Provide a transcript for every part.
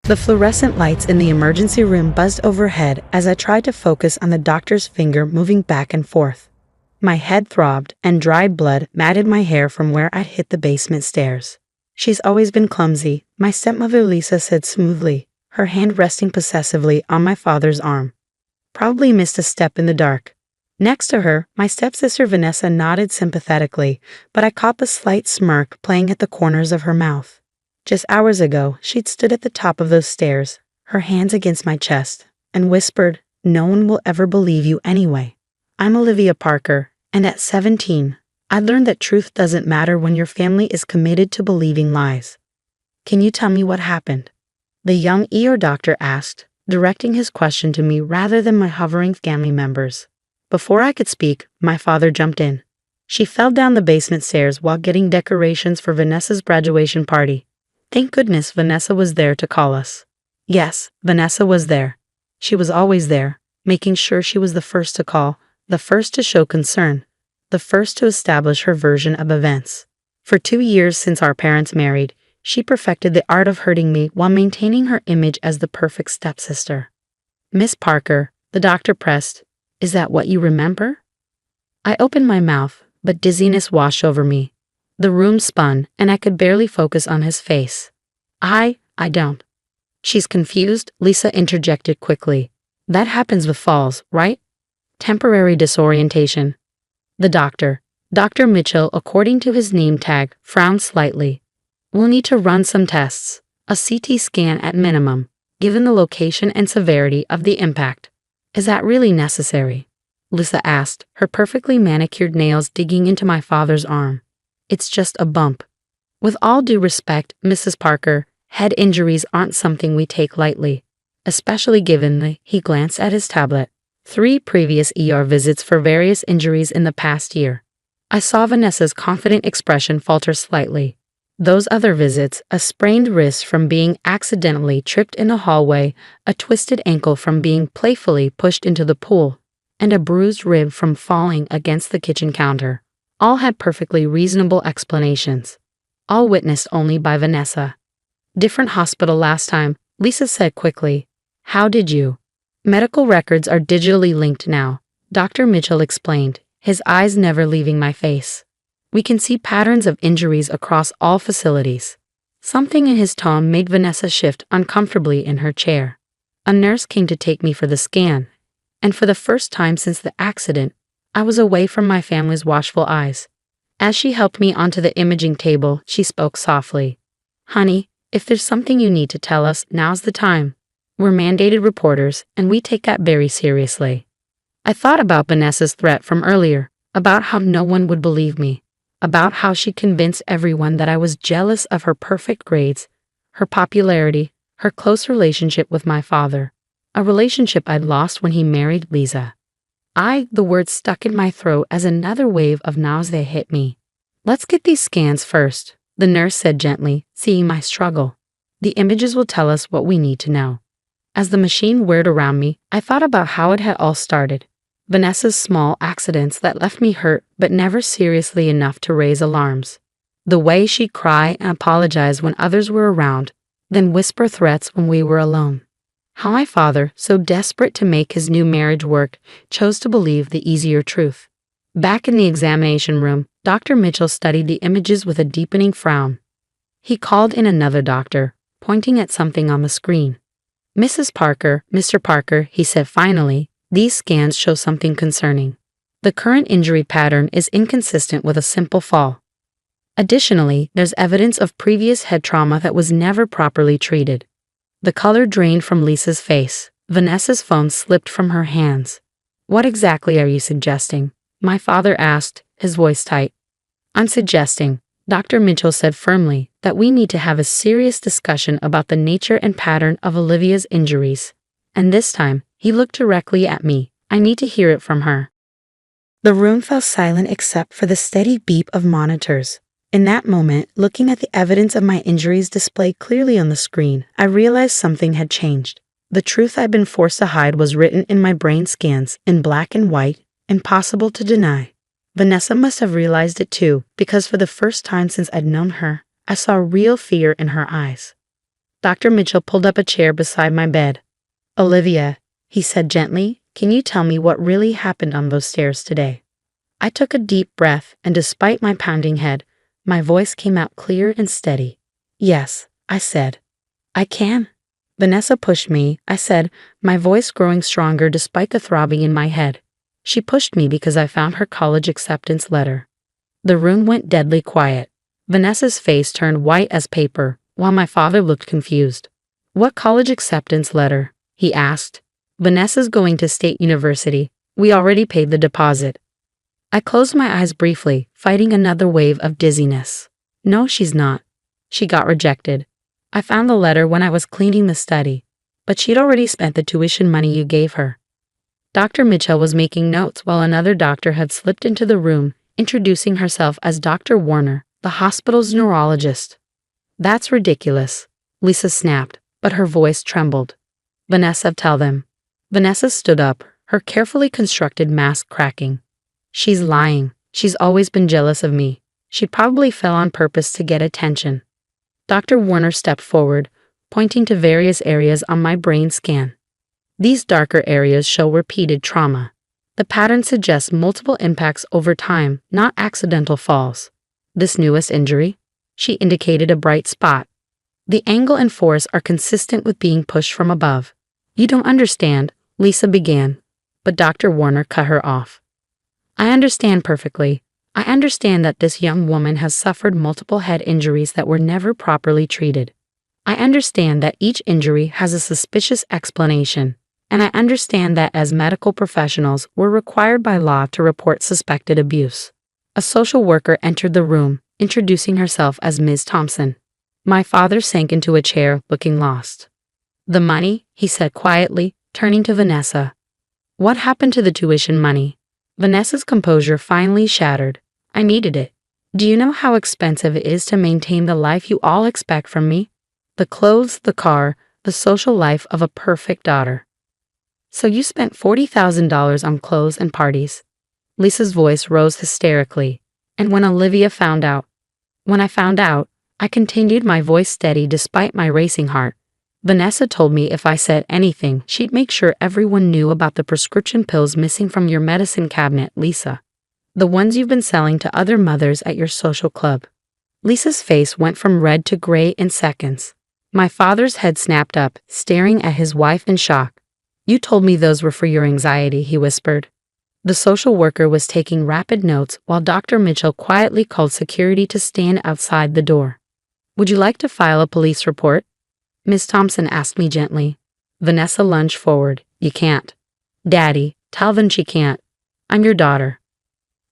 The fluorescent lights in the emergency room buzzed overhead as I tried to focus on the doctor's finger moving back and forth. My head throbbed, and dried blood matted my hair from where I'd hit the basement stairs. "She's always been clumsy," my stepmother Lisa said smoothly, her hand resting possessively on my father's arm. "Probably missed a step in the dark." Next to her, my stepsister Vanessa nodded sympathetically, but I caught the slight smirk playing at the corners of her mouth. Just hours ago, she'd stood at the top of those stairs, her hands against my chest, and whispered, "No one will ever believe you anyway." I'm Olivia Parker, and at 17, I learned that truth doesn't matter when your family is committed to believing lies. "Can you tell me what happened?" the young ER doctor asked, directing his question to me rather than my hovering family members. Before I could speak, my father jumped in. "She fell down the basement stairs while getting decorations for Vanessa's graduation party. Thank goodness Vanessa was there to call us." Yes, Vanessa was there. She was always there, making sure she was the first to call, the first to show concern, the first to establish her version of events. For 2 years since our parents married, she perfected the art of hurting me while maintaining her image as the perfect stepsister. "Miss Parker," the doctor pressed, "is that what you remember?" I opened my mouth, but dizziness washed over me. The room spun, and I could barely focus on his face. I don't." "She's confused," Lisa interjected quickly. "That happens with falls, right? Temporary disorientation." The doctor, Dr. Mitchell, according to his name tag, frowned slightly. "We'll need to run some tests, a CT scan at minimum, given the location and severity of the impact." "Is that really necessary?" Lisa asked, her perfectly manicured nails digging into my father's arm. "It's just a bump." "With all due respect, Mrs. Parker, head injuries aren't something we take lightly, especially given he glanced at his tablet, 3 previous ER visits for various injuries in the past year." I saw Vanessa's confident expression falter slightly. "Those other visits, a sprained wrist from being accidentally tripped in a hallway, a twisted ankle from being playfully pushed into the pool, and a bruised rib from falling against the kitchen counter, all had perfectly reasonable explanations. All witnessed only by Vanessa." "Different hospital last time," Lisa said quickly. "How did you?" "Medical records are digitally linked now," Dr. Mitchell explained, his eyes never leaving my face. "We can see patterns of injuries across all facilities." Something in his tone made Vanessa shift uncomfortably in her chair. A nurse came to take me for the scan, and for the first time since the accident, I was away from my family's watchful eyes. As she helped me onto the imaging table, she spoke softly. "Honey, if there's something you need to tell us, now's the time. We're mandated reporters, and we take that very seriously." I thought about Vanessa's threat from earlier, about how no one would believe me, about how she convinced everyone that I was jealous of her perfect grades, her popularity, her close relationship with my father, a relationship I'd lost when he married Lisa. The word stuck in my throat as another wave of nausea hit me. "Let's get these scans first," the nurse said gently, seeing my struggle. "The images will tell us what we need to know." As the machine whirred around me, I thought about how it had all started. Vanessa's small accidents that left me hurt but never seriously enough to raise alarms. The way she'd cry and apologize when others were around, then whisper threats when we were alone. How my father, so desperate to make his new marriage work, chose to believe the easier truth. Back in the examination room, Dr. Mitchell studied the images with a deepening frown. He called in another doctor, pointing at something on the screen. "Mrs. Parker, Mr. Parker," he said finally, "these scans show something concerning. The current injury pattern is inconsistent with a simple fall. Additionally, there's evidence of previous head trauma that was never properly treated." The color drained from Lisa's face. Vanessa's phone slipped from her hands. "What exactly are you suggesting?" my father asked, his voice tight. "I'm suggesting," Dr. Mitchell said firmly, "that we need to have a serious discussion about the nature and pattern of Olivia's injuries. And this time, he looked directly at me. I need to hear it from her." The room fell silent except for the steady beep of monitors. In that moment, looking at the evidence of my injuries displayed clearly on the screen, I realized something had changed. The truth I'd been forced to hide was written in my brain scans, in black and white, impossible to deny. Vanessa must have realized it too, because for the first time since I'd known her, I saw real fear in her eyes. Dr. Mitchell pulled up a chair beside my bed. "Olivia," he said gently, "can you tell me what really happened on those stairs today?" I took a deep breath, and despite my pounding head, my voice came out clear and steady. "Yes," I said. "I can." "Vanessa pushed me," I said, my voice growing stronger despite the throbbing in my head. "She pushed me because I found her college acceptance letter." The room went deadly quiet. Vanessa's face turned white as paper, while my father looked confused. "What college acceptance letter?" he asked. "Vanessa's going to State University. We already paid the deposit." I closed my eyes briefly, fighting another wave of dizziness. "No, she's not. She got rejected. I found the letter when I was cleaning the study, but she'd already spent the tuition money you gave her." Dr. Mitchell was making notes while another doctor had slipped into the room, introducing herself as Dr. Warner, the hospital's neurologist. "That's ridiculous," Lisa snapped, but her voice trembled. "Vanessa, tell them." Vanessa stood up, her carefully constructed mask cracking. "She's lying. She's always been jealous of me. She probably fell on purpose to get attention." Dr. Warner stepped forward, pointing to various areas on my brain scan. "These darker areas show repeated trauma. The pattern suggests multiple impacts over time, not accidental falls. This newest injury?" She indicated a bright spot. "The angle and force are consistent with being pushed from above." "You don't understand," Lisa began, but Dr. Warner cut her off. "I understand perfectly. I understand that this young woman has suffered multiple head injuries that were never properly treated. I understand that each injury has a suspicious explanation, and I understand that as medical professionals, we're required by law to report suspected abuse." A social worker entered the room, introducing herself as Ms. Thompson. My father sank into a chair, looking lost. "The money?" he said quietly, turning to Vanessa. "What happened to the tuition money?" Vanessa's composure finally shattered. "I needed it. Do you know how expensive it is to maintain the life you all expect from me? The clothes, the car, the social life of a perfect daughter." "So you spent $40,000 on clothes and parties?" Lisa's voice rose hysterically. "And when Olivia found out?" "When I found out," I continued, my voice steady despite my racing heart, "Vanessa told me if I said anything, she'd make sure everyone knew about the prescription pills missing from your medicine cabinet, Lisa. The ones you've been selling to other mothers at your social club." Lisa's face went from red to gray in seconds. My father's head snapped up, staring at his wife in shock. "You told me those were for your anxiety," he whispered. The social worker was taking rapid notes while Dr. Mitchell quietly called security to stand outside the door. "Would you like to file a police report?" Miss Thompson asked me gently. Vanessa lunged forward. "You can't." "Daddy, tell them she can't. I'm your daughter."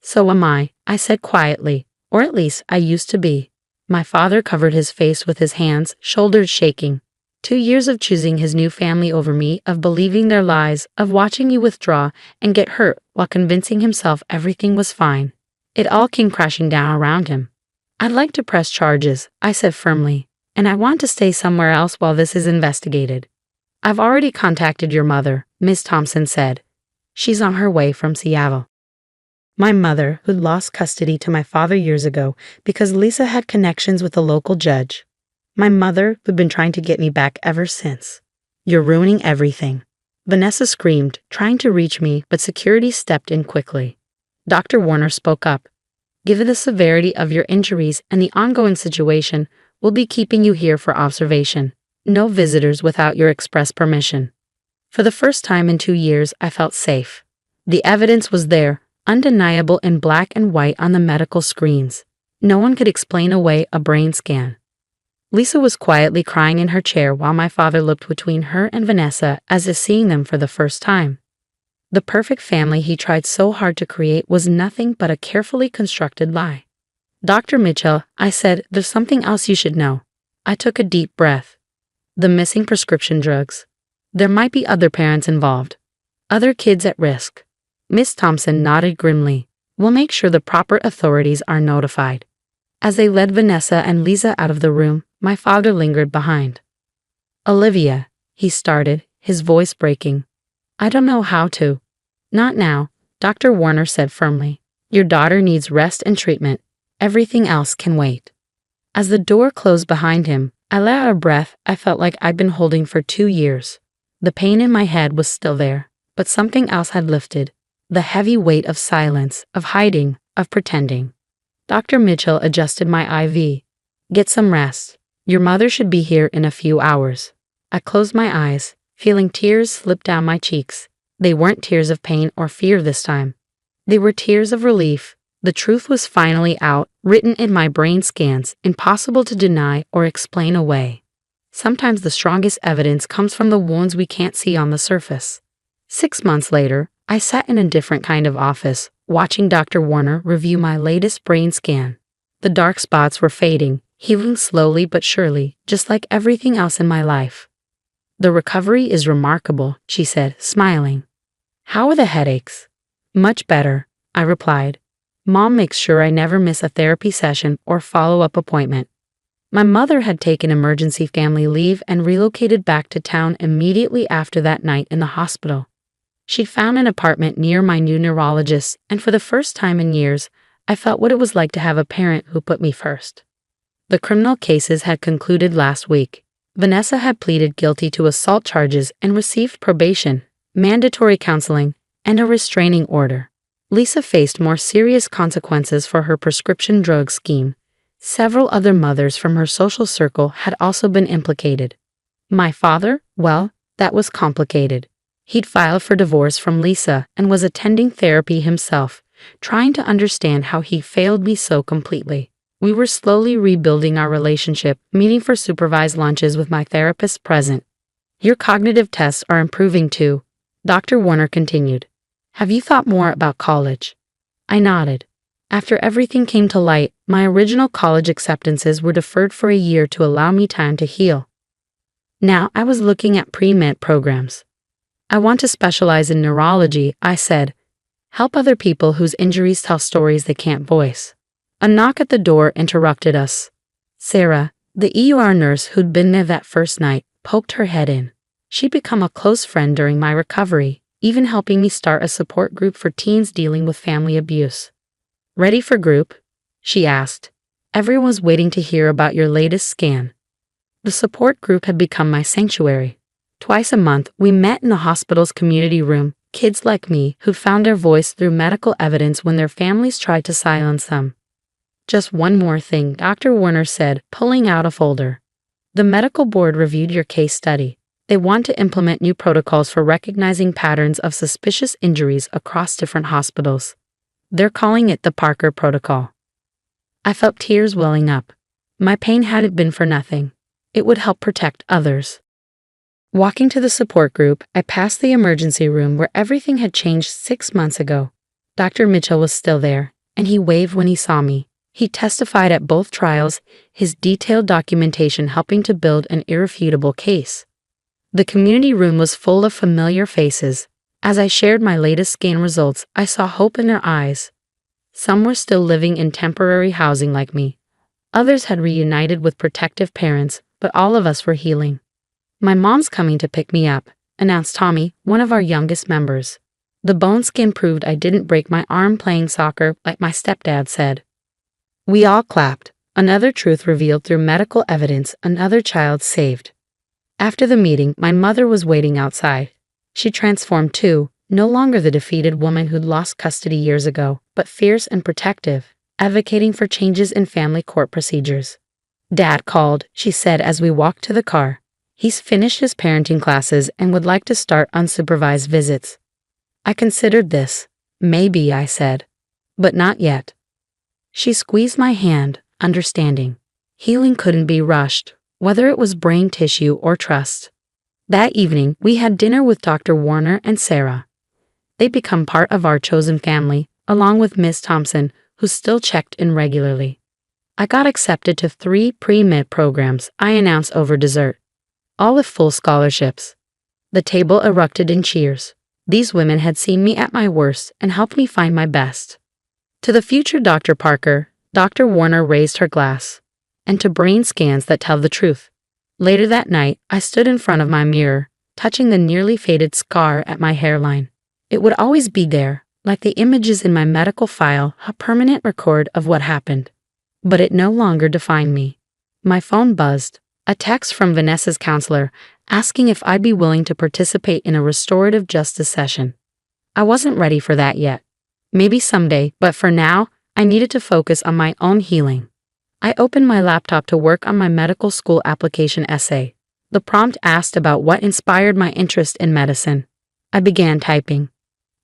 "So am I said quietly, "or at least I used to be." My father covered his face with his hands, shoulders shaking. 2 years of choosing his new family over me, of believing their lies, of watching you withdraw and get hurt while convincing himself everything was fine. It all came crashing down around him. "I'd like to press charges," I said firmly, "and I want to stay somewhere else while this is investigated." "I've already contacted your mother," Miss Thompson said. "She's on her way from Seattle." My mother, who'd lost custody to my father years ago because Lisa had connections with a local judge. My mother, who'd been trying to get me back ever since. "You're ruining everything," Vanessa screamed, trying to reach me, but security stepped in quickly. Dr. Warner spoke up. "Given the severity of your injuries and the ongoing situation, we'll be keeping you here for observation. No visitors without your express permission." For the first time in 2 years, I felt safe. The evidence was there, undeniable in black and white on the medical screens. No one could explain away a brain scan. Lisa was quietly crying in her chair while my father looked between her and Vanessa as if seeing them for the first time. The perfect family he tried so hard to create was nothing but a carefully constructed lie. "Dr. Mitchell," I said, "there's something else you should know." I took a deep breath. "The missing prescription drugs. There might be other parents involved. Other kids at risk." Miss Thompson nodded grimly. "We'll make sure the proper authorities are notified." As they led Vanessa and Lisa out of the room, my father lingered behind. "Olivia," he started, his voice breaking. "I don't know how to." "Not now," Dr. Warner said firmly. "Your daughter needs rest and treatment. Everything else can wait." As the door closed behind him, I let out a breath I felt like I'd been holding for 2 years. The pain in my head was still there, but something else had lifted. The heavy weight of silence, of hiding, of pretending. Dr. Mitchell adjusted my IV. Get some rest. Your mother should be here in a few hours. I closed my eyes, feeling tears slip down my cheeks. They weren't tears of pain or fear this time. They were tears of relief. The truth was finally out, written in my brain scans, impossible to deny or explain away. Sometimes the strongest evidence comes from the wounds we can't see on the surface. 6 months later, I sat in a different kind of office, watching Dr. Warner review my latest brain scan. The dark spots were fading, healing slowly but surely, just like everything else in my life. The recovery is remarkable, she said, smiling. How are the headaches? Much better, I replied. Mom makes sure I never miss a therapy session or follow-up appointment. My mother had taken emergency family leave and relocated back to town immediately after that night in the hospital. She'd found an apartment near my new neurologist, and for the first time in years, I felt what it was like to have a parent who put me first. The criminal cases had concluded last week. Vanessa had pleaded guilty to assault charges and received probation, mandatory counseling, and a restraining order. Lisa faced more serious consequences for her prescription drug scheme. Several other mothers from her social circle had also been implicated. My father, well, that was complicated. He'd filed for divorce from Lisa and was attending therapy himself, trying to understand how he failed me so completely. We were slowly rebuilding our relationship, meeting for supervised lunches with my therapist present. Your cognitive tests are improving too, Dr. Warner continued. Have you thought more about college? I nodded. After everything came to light, my original college acceptances were deferred for a year to allow me time to heal. Now I was looking at pre-med programs. I want to specialize in neurology, I said. Help other people whose injuries tell stories they can't voice. A knock at the door interrupted us. Sarah, the ER nurse who'd been there that first night, poked her head in. She'd become a close friend during my recovery, even helping me start a support group for teens dealing with family abuse. Ready for group? She asked. Everyone's waiting to hear about your latest scan. The support group had become my sanctuary. Twice a month, we met in the hospital's community room, kids like me who found their voice through medical evidence when their families tried to silence them. Just one more thing, Dr. Warner said, pulling out a folder. The medical board reviewed your case study. They want to implement new protocols for recognizing patterns of suspicious injuries across different hospitals. They're calling it the Parker Protocol. I felt tears welling up. My pain hadn't been for nothing. It would help protect others. Walking to the support group, I passed the emergency room where everything had changed 6 months ago. Dr. Mitchell was still there, and he waved when he saw me. He testified at both trials, his detailed documentation helping to build an irrefutable case. The community room was full of familiar faces. As I shared my latest scan results, I saw hope in their eyes. Some were still living in temporary housing like me. Others had reunited with protective parents, but all of us were healing. My mom's coming to pick me up, announced Tommy, one of our youngest members. The bone skin proved I didn't break my arm playing soccer like my stepdad said. We all clapped, another truth revealed through medical evidence, another child saved. After the meeting, my mother was waiting outside. She transformed too, no longer the defeated woman who'd lost custody years ago, but fierce and protective, advocating for changes in family court procedures. Dad called, she said as we walked to the car. He's finished his parenting classes and would like to start unsupervised visits. I considered this. Maybe, I said. But not yet. She squeezed my hand, understanding. Healing couldn't be rushed, whether it was brain tissue or trust. That evening, we had dinner with Dr. Warner and Sarah. They'd become part of our chosen family, along with Miss Thompson, who still checked in regularly. I got accepted to 3 pre-med programs, I announced over dessert. All with full scholarships. The table erupted in cheers. These women had seen me at my worst and helped me find my best. To the future Dr. Parker, Dr. Warner raised her glass. And to brain scans that tell the truth. Later that night, I stood in front of my mirror, touching the nearly faded scar at my hairline. It would always be there, like the images in my medical file, a permanent record of what happened. But it no longer defined me. My phone buzzed. A text from Vanessa's counselor asking if I'd be willing to participate in a restorative justice session. I wasn't ready for that yet. Maybe someday, but for now, I needed to focus on my own healing. I opened my laptop to work on my medical school application essay. The prompt asked about what inspired my interest in medicine. I began typing.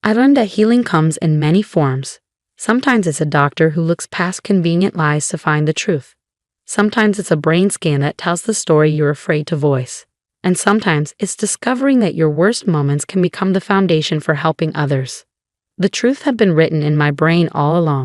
I learned that healing comes in many forms. Sometimes it's a doctor who looks past convenient lies to find the truth. Sometimes it's a brain scan that tells the story you're afraid to voice. And sometimes it's discovering that your worst moments can become the foundation for helping others. The truth had been written in my brain all along.